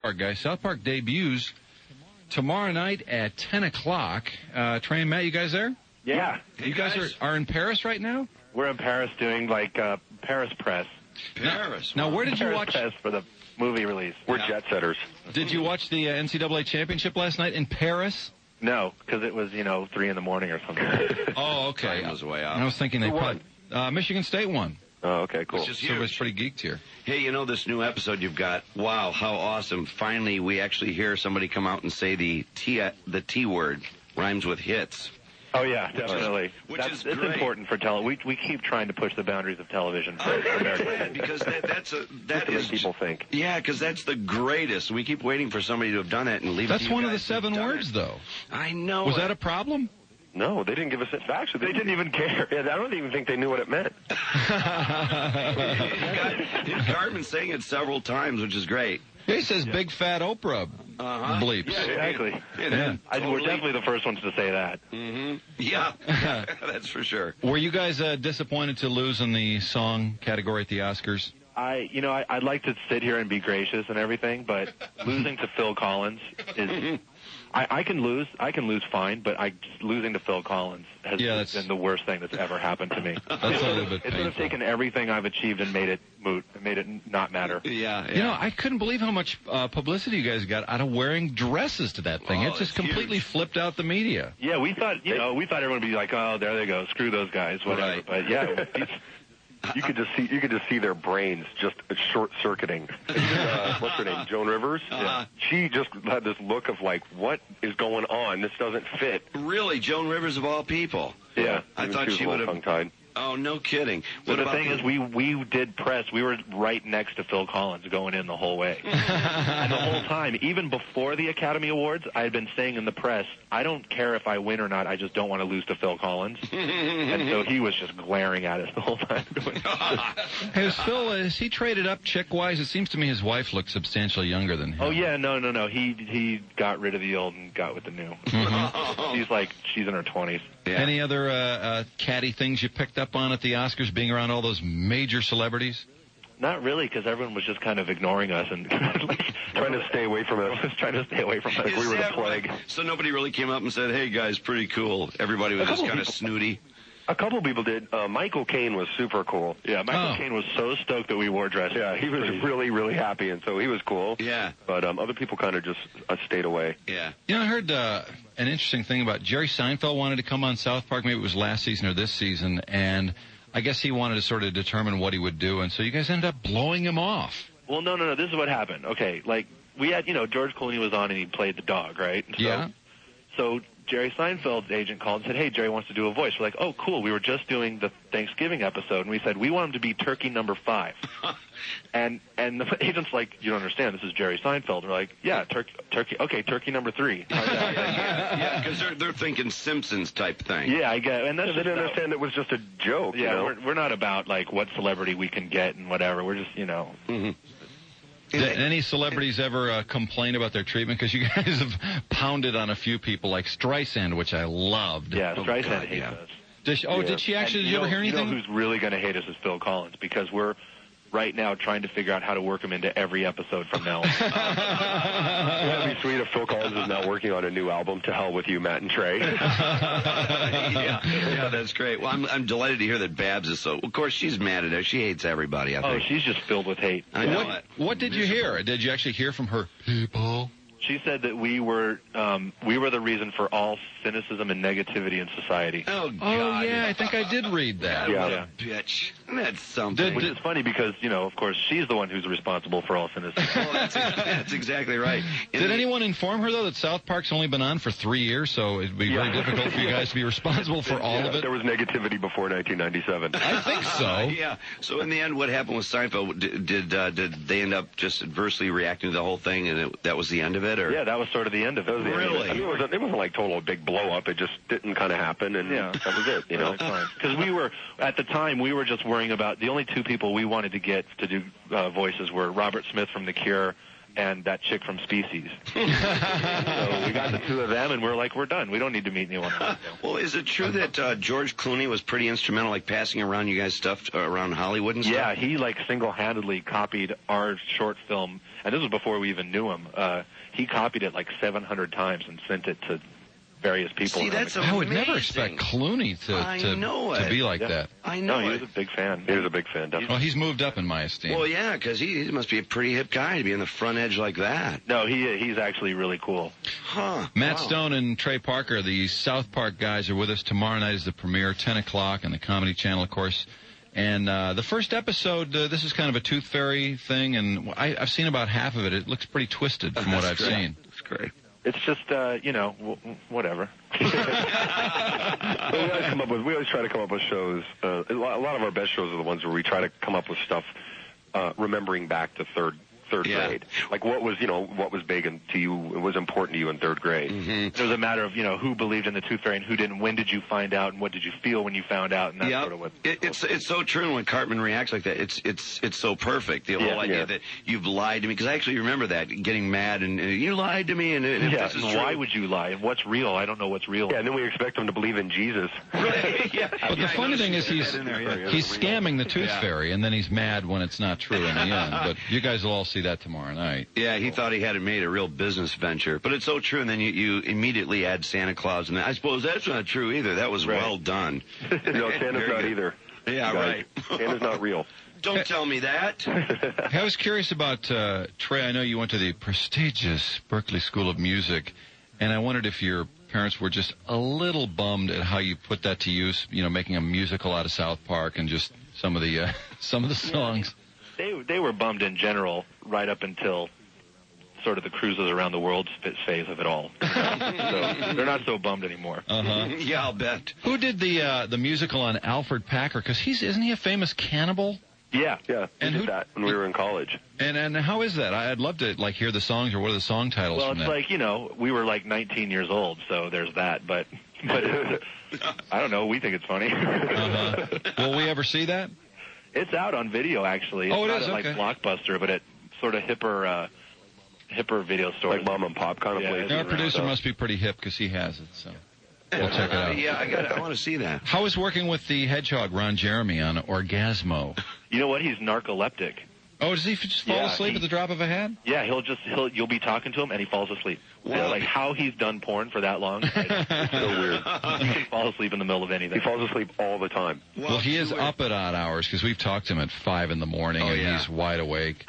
Park, guys. South Park debuts tomorrow night at 10 o'clock. Trey and Matt, you guys there? Yeah. You guys are in Paris right now? We're in Paris doing, Paris press. Paris. Now, where did you Paris watch? press for the movie release. We're jet setters. Did you watch the NCAA championship last night in Paris? No, because it was, 3 in the morning or something. Oh, okay. Time was way out. I was thinking they Who won? probably Michigan State won. Oh, okay, cool. So everybody's pretty geeked here. Hey, this new episode you've got, wow, how awesome. Finally, we actually hear somebody come out and say the T word rhymes with hits. Oh, yeah, definitely. It's great. Important for television. We keep trying to push the boundaries of television for Americans. Because that is is people think. Yeah, because that's the greatest. We keep waiting for somebody to have done it and leave it That's to you one of the guys 7 who've done words, it. though. I know. Was that a problem? No, they didn't give us it. Actually, They didn't even care. Yeah, I don't even think they knew what it meant. Cartman saying it several times, which is great. He says big fat Oprah bleeps. Yeah, exactly. Yeah. We're definitely the first ones to say that. Mm-hmm. Yeah, that's for sure. Were you guys disappointed to lose in the song category at the Oscars? I'd like to sit here and be gracious and everything, but losing to Phil Collins is... I can lose fine, but losing to Phil Collins has been the worst thing that's ever happened to me. That's a little bit It would have painful. taken everything I've achieved and made it moot, made it not matter. Yeah. I couldn't believe how much publicity you guys got out of wearing dresses to that thing. Oh, it just it's completely huge. flipped out the media. Yeah, we thought everyone would be like, oh, there they go, screw those guys, whatever. Right. But yeah, You could just see their brains just short circuiting. What's her name? Joan Rivers. Uh-huh. She just had this look of like, what is going on? This doesn't fit. Really, Joan Rivers of all people. Yeah, I even thought she she was would a have. little tongue-tied. Oh, no kidding. So the thing is, we did press. We were right next to Phil Collins going in the whole way. And the whole time, even before the Academy Awards, I had been saying in the press, I don't care if I win or not, I just don't want to lose to Phil Collins. And so he was just glaring at us the whole time. Has he traded up chick-wise? It seems to me his wife looks substantially younger than him. Oh, yeah, no. He got rid of the old and got with the new. She's in her 20s. Yeah. Any other catty things you picked up on at the Oscars, being around all those major celebrities? Not really, because everyone was just kind of ignoring us and Trying to stay away from it. was trying to stay away from us. Like we were the that plague. right? So nobody really came up and said, hey, guys, pretty cool. Everybody was just kind of snooty. A couple people did. Michael Caine was super cool. Yeah, Michael Caine was so stoked that we wore dresses. Yeah, he was really, really happy, and so he was cool. Yeah. But other people kind of just stayed away. Yeah. I heard an interesting thing about Jerry Seinfeld wanted to come on South Park. Maybe it was last season or this season, and I guess he wanted to sort of determine what he would do, and so you guys ended up blowing him off. Well, no. This is what happened. Okay, we had, George Clooney was on and he played the dog, right? So Jerry Seinfeld's agent called and said, hey, Jerry wants to do a voice. We're like, oh, cool. We were just doing the Thanksgiving episode, and we said, we want him to be turkey number 5. and the agent's like, you don't understand. This is Jerry Seinfeld. We're like, yeah, turkey. Okay, turkey number 3. Yeah, because they're thinking Simpsons type thing. Yeah, I get it. And that's They didn't understand it was just a joke. Yeah, we're not about, what celebrity we can get and whatever. We're just, Mm-hmm. Did any celebrities ever complain about their treatment? Because you guys have pounded on a few people like Streisand, which I loved. Yeah, Streisand God, hates yeah. us. Did she actually? Did you ever hear anything? You know who's really going to hate us is Phil Collins, because we're right now trying to figure out how to work him into every episode from now on. That'd be sweet if Phil Collins is now working on a new album. To hell with you, Matt and Trey. yeah, that's great. Well, I'm delighted to hear that Babs is so. Of course, she's mad at us. She hates everybody. I think. She's just filled with hate. I know it. What did you hear? Did you actually hear from her people? She said that we were the reason for all cynicism and negativity in society. Oh, God. Oh, yeah, I think I did read that. Yeah. Bitch. That's something. Which is funny because, of course, she's the one who's responsible for all cynicism. Well, that's exactly right. Did anyone inform her, though, that South Park's only been on for 3 years, so it'd be very difficult for you guys to be responsible for all of it? There was negativity before 1997. I think so. Yeah. So in the end, what happened with Seinfeld? Did they end up just adversely reacting to the whole thing, and that was the end of it? Or? Yeah, that was sort of the end of it. Really? I mean, it wasn't like total big blow up. It just didn't kind of happen, and that was it. Because at the time, we were just worrying about the only 2 people we wanted to get to do voices were Robert Smith from The Cure and that chick from Species. So we got the two of them, and we're like, we're done. We don't need to meet anyone else. Well, is it true that George Clooney was pretty instrumental, like passing around you guys' stuff around Hollywood and stuff? Yeah, he like single-handedly copied our short film, and this was before we even knew him. He copied it like 700 times and sent it to various people. See, that's I would never expect Clooney to be like that. I know. No, he was a big fan. He was a big fan, definitely. Well, he's moved up in my esteem. Well, yeah, because he must be a pretty hip guy to be on the front edge like that. No, he's actually really cool. Huh. Matt Wow. Stone and Trey Parker, the South Park guys, are with us. Tomorrow night is the premiere, 10 o'clock on the Comedy Channel, of course. And the first episode, this is kind of a Tooth Fairy thing, and I've seen about half of it. It looks pretty twisted from what I've seen. That's great. It's just, whatever. We always try to come up with shows. A lot of our best shows are the ones where we try to come up with stuff remembering back to third grade. Like what was big to you, it was important to you in third grade. Mm-hmm. It was a matter of, who believed in the Tooth Fairy and who didn't. When did you find out, and what did you feel when you found out, and that's sort of what... It's so true when Cartman reacts like that. It's so perfect. The whole idea that you've lied to me, because I actually remember that, getting mad, and you lied to me, and if and why would you lie, and what's real? I don't know what's real. Yeah, and then we expect him to believe in Jesus. Right, yeah. But the funny thing is he's scamming the Tooth Fairy, and then he's mad when it's not true in the end. But you guys will all see that tomorrow night. Yeah, he thought he had it made a real business venture. But it's so true, and then you immediately add Santa Claus, and I suppose that's not true either. That was well done. No, Santa's not either. Yeah, right. Santa's not real. Don't tell me that. I was curious about, Trey, I know you went to the prestigious Berklee School of Music, and I wondered if your parents were just a little bummed at how you put that to use, making a musical out of South Park and just some of the songs. They were bummed in general right up until sort of the cruises around the world phase of it all. So they're not so bummed anymore. Yeah, I'll bet. Who did the musical on Alfred Packer? Because isn't he a famous cannibal? Yeah. And who did that when we were in college? And how is that? I'd love to hear the songs, or what are the song titles Well, from it's that? like, we were like 19 years old, so there's that. But I don't know. We think it's funny. Will we ever see that? It's out on video, actually. Oh, it's it not is? at, like, Okay. Blockbuster, but at sort of hipper video stores. Like mom and pop kind of place. Our producer must be pretty hip because he has it, so we'll check it out. Yeah, I want to see that. How is working with the hedgehog, Ron Jeremy, on Orgasmo? You know what? He's narcoleptic. Oh, does he just fall asleep at the drop of a hat? Yeah, you'll be talking to him and he falls asleep. Yeah, like how he's done porn for that long. It's so weird. He can fall asleep in the middle of anything. He falls asleep all the time. Well, he is up at odd hours because we've talked to him at 5 in the morning and he's wide awake.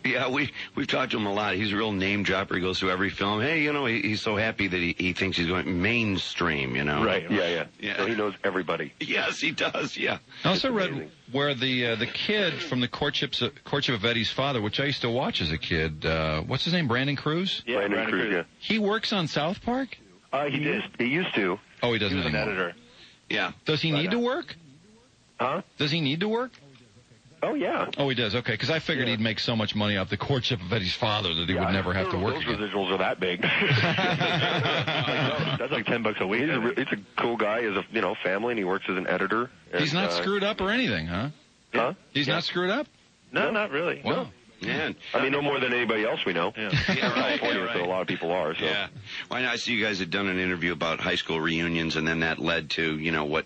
Yeah, we've talked to him a lot. He's a real name dropper. He goes through every film. Hey, he's so happy that he thinks he's going mainstream, Right, yeah. So he knows everybody. Yes, he does, yeah. I also read where the kid from the Courtship of Eddie's Father, which I used to watch as a kid, what's his name, Brandon Cruz? Yeah, Brandon Cruz, yeah. He works on South Park? He used to. Oh, he doesn't He was an anymore. editor. Yeah. Does he need to work? Huh? Does he need to work? Oh, yeah. Oh, he does. Okay, because I figured he'd make so much money off the Courtship of Eddie's Father that he would never have to work Those again. residuals are that big. That's like $10 a week. He's a cool guy. He has a family, and he works as an editor. He's not screwed up or anything, huh? Huh? He's not screwed up? No, not really. Wow. Yeah. I mean, no more than anybody else we know. Yeah. California, so a lot of people are. So. Yeah. Well, I see you guys had done an interview about high school reunions, and then that led to, what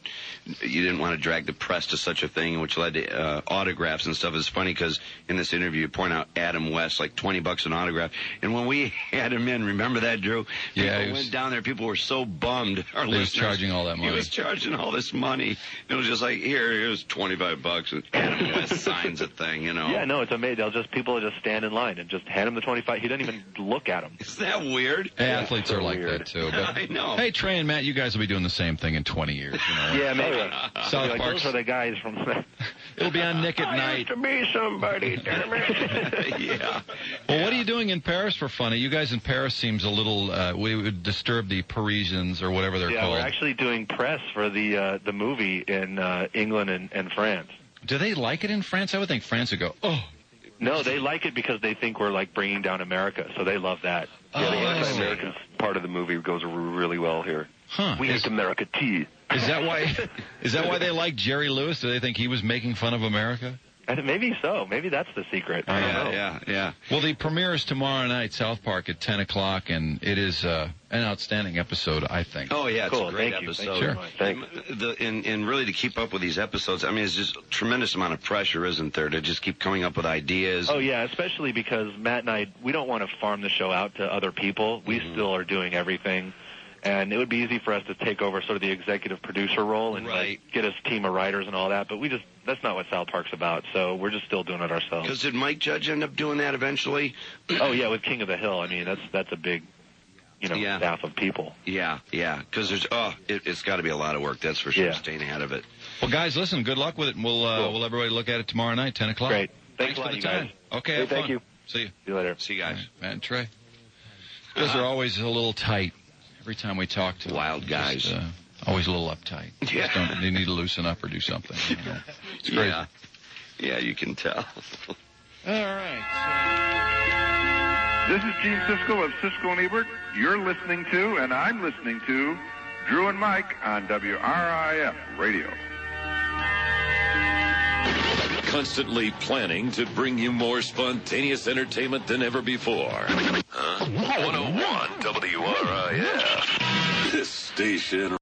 you didn't want to drag the press to such a thing, which led to autographs and stuff. It's funny because in this interview you point out Adam West, like $20 an autograph. And when we had him in, remember that, Drew? Yeah. People went down there. People were so bummed. Our He was listeners, charging all that money. He was charging all this money. It was just like, here's $25, and Adam West signs a thing, Yeah, no, it's amazing. People will just stand in line and just hand him the 25. He doesn't even look at them. Isn't that weird? Athletes so are like weird. that, too. But, I know. Hey, Trey and Matt, you guys will be doing the same thing in 20 years. Yeah, maybe. South Like, Park's, those are the guys from... it'll be on Nick at Night. to be somebody, damn it. Yeah. Well, what are you doing in Paris for fun? You guys in Paris seems a little, we would disturb the Parisians or whatever they're Yeah, called. we're actually doing press for the movie in England and France. Do they like it in France? I would think France would go, oh. No, they like it because they think we're like bringing down America, so they love that. Yeah, the I see. anti-American part of the movie goes really well here. Huh. We hate America tea. Is that why they like Jerry Lewis? Do they think he was making fun of America? Maybe so. Maybe that's the secret. I don't know. Yeah. Well, the premiere is tomorrow night, South Park at 10 o'clock, and it is an outstanding episode, I think. Oh, yeah, cool. It's a great Thank episode. You. Thanks. And really to keep up with these episodes, I mean, it's just a tremendous amount of pressure, isn't there, to just keep coming up with ideas. Oh, yeah, especially because Matt and I, we don't want to farm the show out to other people. We still are doing everything. And it would be easy for us to take over sort of the executive producer role and get us a team of writers and all that. But that's not what South Park's about. So we're just still doing it ourselves. Because did Mike Judge end up doing that eventually? Oh, yeah, with King of the Hill. I mean, that's a big, staff of people. Yeah. Because it's got to be a lot of work. That's for sure, staying ahead of it. Well, guys, listen, good luck with it. And we'll everybody look at it tomorrow night, 10 o'clock. Great. Thanks a for lot, the you time. guys. Okay, hey, have fun. Thank you. See you. See you later. See you guys. Right, Matt and Trey. Those are always a little tight. Every time we talk to wild guys, just, always a little uptight. Yeah, they need to loosen up or do something. It's crazy. Yeah, you can tell. All right. This is Gene Siskel of Siskel and Ebert. You're listening to, and I'm listening to, Drew and Mike on WRIF Radio. Constantly planning to bring you more spontaneous entertainment than ever before. 101 WRIF. This station